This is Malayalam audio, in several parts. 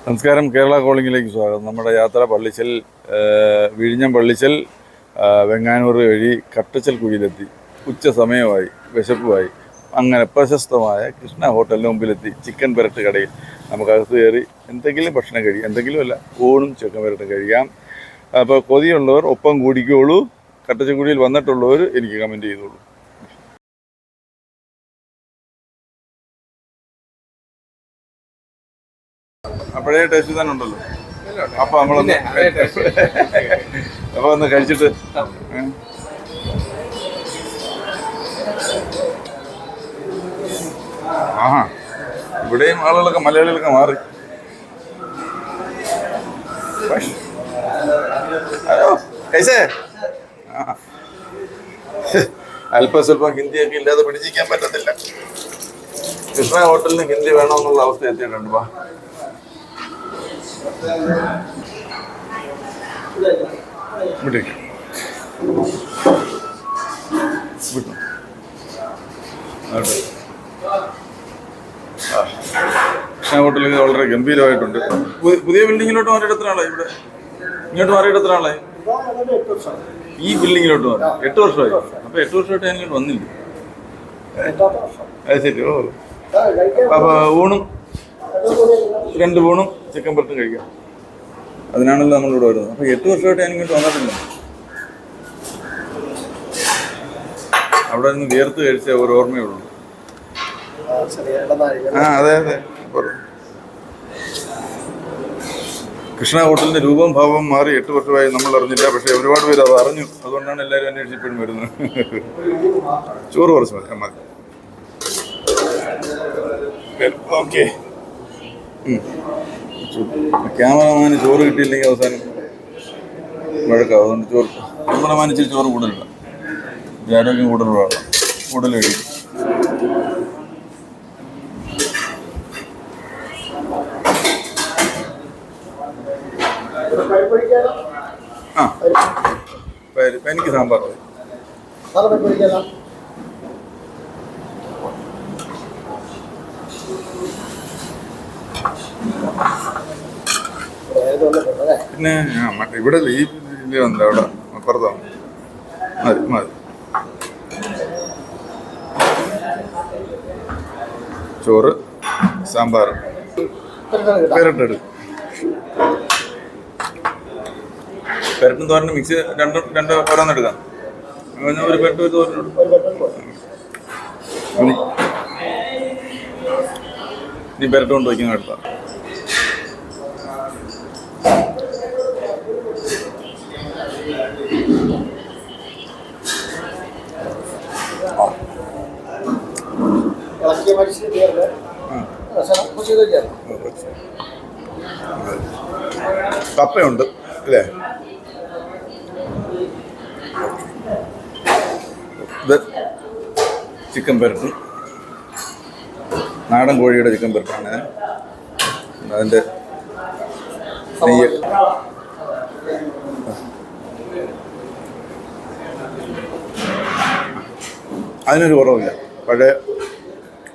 നമസ്കാരം. കേരള കോളിങ്ങിലേക്ക് സ്വാഗതം. നമ്മുടെ യാത്ര പള്ളിച്ചൽ, വിഴിഞ്ഞം പള്ളിച്ചൽ, വെങ്ങാനൂർ വഴി കട്ടച്ചൽ കുഴിയിലെത്തി. ഉച്ച സമയമായി, വിശപ്പുമായി. അങ്ങനെ പ്രശസ്തമായ കൃഷ്ണ ഹോട്ടലിന് മുമ്പിലെത്തി. ചിക്കൻ പെരട്ട് കടയിൽ നമുക്കകത്ത് കയറി എന്തെങ്കിലും ഭക്ഷണം കഴിക്കാം. എന്തെങ്കിലുമല്ല, ഊണും ചിക്കൻ പെരട്ടും കഴിക്കാം. അപ്പോൾ കൊതിയുള്ളവർ ഒപ്പം കൂടിക്കോളൂ. കട്ടച്ചൽ കുഴിയിൽ വന്നിട്ടുള്ളവർ എനിക്ക് കമൻറ്റ് ചെയ്തോളൂ. പഴയ ടേസ്റ്റ് തന്നെ ഉണ്ടല്ലോ. അപ്പൊ നമ്മളൊന്ന് അപ്പൊ ഒന്ന് കഴിച്ചിട്ട് ആഹാ, ഇവിടെയും ആളുകളൊക്കെ മലയാളികളൊക്കെ മാറി. ഹലോ, കൈസേ? അല്പം സ്വല്പം ഹിന്ദിയൊക്കെ ഇല്ലാതെ പിടിച്ചിരിക്കാൻ പറ്റത്തില്ല. കൃഷ്ണ ഹോട്ടലിന് ഹിന്ദി വേണമെന്നുള്ള അവസ്ഥ എത്തിയിട്ടുണ്ട്. വാ, കൃഷ്ണ ഹോട്ടലിൽ വളരെ ഗംഭീരമായിട്ടുണ്ട്. പുതിയ ബിൽഡിങ്ങിലോട്ട് മാറിയിട്ട് എത്ര ആളായി? ഇവിടെ ഇങ്ങോട്ട് മാറിയിട്ട് എത്ര ആളായി? ഈ ബിൽഡിങ്ങിലോട്ട് മാറി 8 വർഷമായി. അപ്പൊ 8 വർഷമായിട്ട് ഞാൻ ഇങ്ങോട്ട് വന്നില്ല. അത് ശരി. ഓ, അപ്പൊ ഊണും 2 ഊണും ചിക്കൻ പെരട്ടും കഴിക്കാം. അതിനാണല്ലോ നമ്മളിവിടെ വരുന്നത്. അപ്പൊ 8 വർഷമായിട്ട് ഞാൻ ഇങ്ങോട്ട് വന്നിട്ടില്ല. അവിടെ നിന്ന് വിയർത്ത് കഴിച്ച ഒരു ഓർമ്മയുള്ളൂ. അതെ അതെ. കൃഷ്ണ ഹോട്ടലിന്റെ രൂപം ഭാവം മാറി 8 വർഷമായി. നമ്മൾ അറിഞ്ഞില്ല, പക്ഷെ ഒരുപാട് പേര് അത് അറിഞ്ഞു. അതുകൊണ്ടാണ് എല്ലാവരും അന്വേഷിച്ചപ്പോഴും വരുന്നത്. ചോറ് കുറച്ച് മതി. ഓക്കെ. ക്യാമറമാന് ചോറ് കിട്ടിയില്ലെങ്കിൽ അവസാനം വഴക്കാവും. അതുകൊണ്ട് ക്യാമറമാന് ഇച്ചിരി ചോറ് കൂടുതലില്ല. ആരോഗ്യം കൂടുതൽ കഴിക്കും. ആ, എനിക്ക് സാമ്പാർ. പിന്നെ ഇവിടെ ഈ വന്നത് അവിടെ അപ്പുറത്താണ്. മതി. ചോറ്, സാമ്പാർ, പെരട്ടെടുക്കും. പെരട്ടും തോരനും മിക്സ് രണ്ട് ഓരോന്നെടുക്കാം. ഒരു പെരട്ട് ഒരു തോരനെടുക്കും. നീ പെരട്ട് കൊണ്ട് വയ്ക്കുന്ന എടുത്താ. കപ്പയുണ്ട് അല്ലേ? ഇത് ചിക്കൻ പെരട്ടും, നാടൻ കോഴിയുടെ ചിക്കൻ പെരട്ടാണ്. അതിൻ്റെ നെയ്യ് അതിനൊരു കുറവില്ല. പഴയ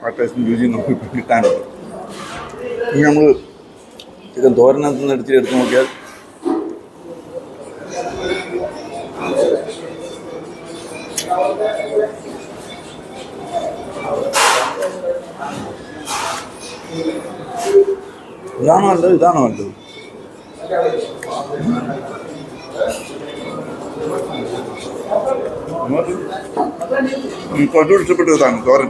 ആ ടേസ്റ്റും രുചിയും നമുക്ക് കിട്ടാനുണ്ട്. ഇനി നമ്മൾ ചിക്കൻ തോരനകത്ത് നിന്ന് എടുത്ത് നോക്കിയാൽ ഇതാണോ നല്ലത്? കുറച്ചുകൂടി ഇഷ്ടപ്പെട്ടതാണ് തോരൻ.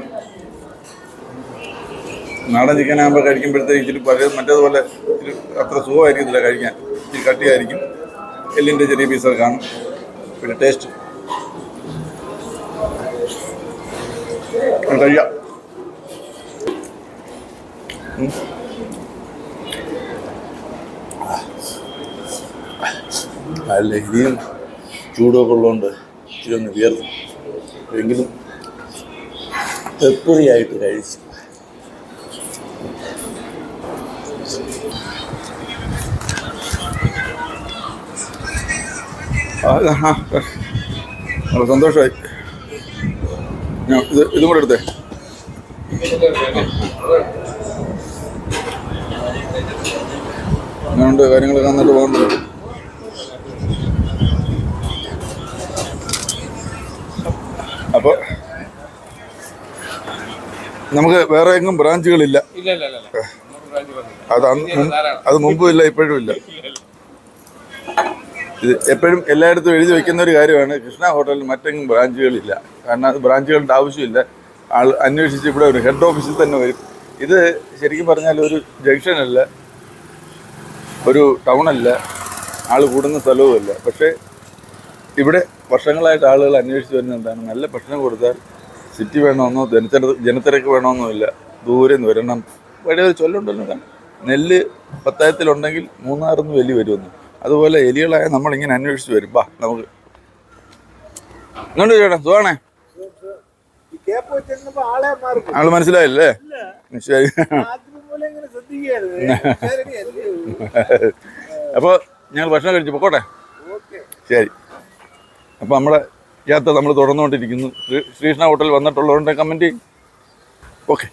നാടൻ ചിക്കനാകുമ്പോൾ കഴിക്കുമ്പോഴത്തേക്ക് ഇച്ചിരി മറ്റേതുപോലെ ഇച്ചിരി അത്ര സുഖമായിരിക്കത്തില്ല കഴിക്കാൻ. ഇച്ചിരി കട്ടിയായിരിക്കും. എല്ലിൻ്റെ ചെറിയ പീസൊക്കെ കാണും. പിന്നെ ടേസ്റ്റ് കഴിയാം. അല്ല, ഇനിയും ചൂടൊക്കെ ഉള്ളതുകൊണ്ട് ഇച്ചിരി ഒന്ന് വിയർന്നു. എങ്കിലും പെപ്പറിയായിട്ട് കഴിച്ചു. വളരെ സന്തോഷമായി. ഇതും കൂടെ എടുത്തേ. അങ്ങനെയുണ്ട് കാര്യങ്ങളൊക്കെ നന്നായിട്ട് പോകുന്നുണ്ട്. അപ്പോൾ നമുക്ക് വേറെ എങ്ങും ബ്രാഞ്ചുകളില്ല. അത് മുമ്പും ഇല്ല, ഇപ്പോഴും ഇല്ല. ഇത് എപ്പോഴും എല്ലായിടത്തും എഴുതി വെക്കുന്ന ഒരു കാര്യമാണ്, കൃഷ്ണ ഹോട്ടലിൽ മറ്റെങ്ങും ബ്രാഞ്ചുകളില്ല. കാരണം അത് ബ്രാഞ്ചുകളുടെ ആവശ്യമില്ല. ആൾ അന്വേഷിച്ച് ഇവിടെ ഒരു ഹെഡ് ഓഫീസിൽ തന്നെ വരും. ഇത് ശരിക്കും പറഞ്ഞാൽ ഒരു ജംഗ്ഷനല്ല, ഒരു ടൗണല്ല, ആൾ കൂടുന്ന സ്ഥലവുമല്ല. പക്ഷേ ഇവിടെ വർഷങ്ങളായിട്ട് ആളുകൾ അന്വേഷിച്ച് വരുന്നത് എന്താണ്, നല്ല ഭക്ഷണം കൊടുത്താൽ സിറ്റി വേണമെന്നോ ജനത്തിരക്ക് വേണമെന്നോ ഇല്ല, ദൂരെ നിന്ന് വരണം. ഇവിടെ ഒരു ചൊല്ലുണ്ടല്ലോ, നെല്ല് പത്തായത്തിലുണ്ടെങ്കിൽ മൂന്നാറിന്ന് വലിയ വരുമെന്ന്. അതുപോലെ എലികളായ നമ്മളിങ്ങനെ അന്വേഷിച്ച് വരും. വാ നമുക്ക് ഇങ്ങോട്ട് ചേട്ടാ, സുഖാണേ? ആള് മനസ്സിലായില്ലേ? ശരി. അപ്പോൾ ഞങ്ങൾ ഭക്ഷണം കഴിച്ചു പൊക്കോട്ടെ. ശരി. അപ്പോൾ നമ്മുടെ യാത്ര നമ്മൾ തുടർന്നുകൊണ്ടിരിക്കുന്നു. ശ്രീകൃഷ്ണ ഹോട്ടൽ വന്നിട്ടുള്ളവരുടെ കമൻറ്റ്. ഓക്കെ.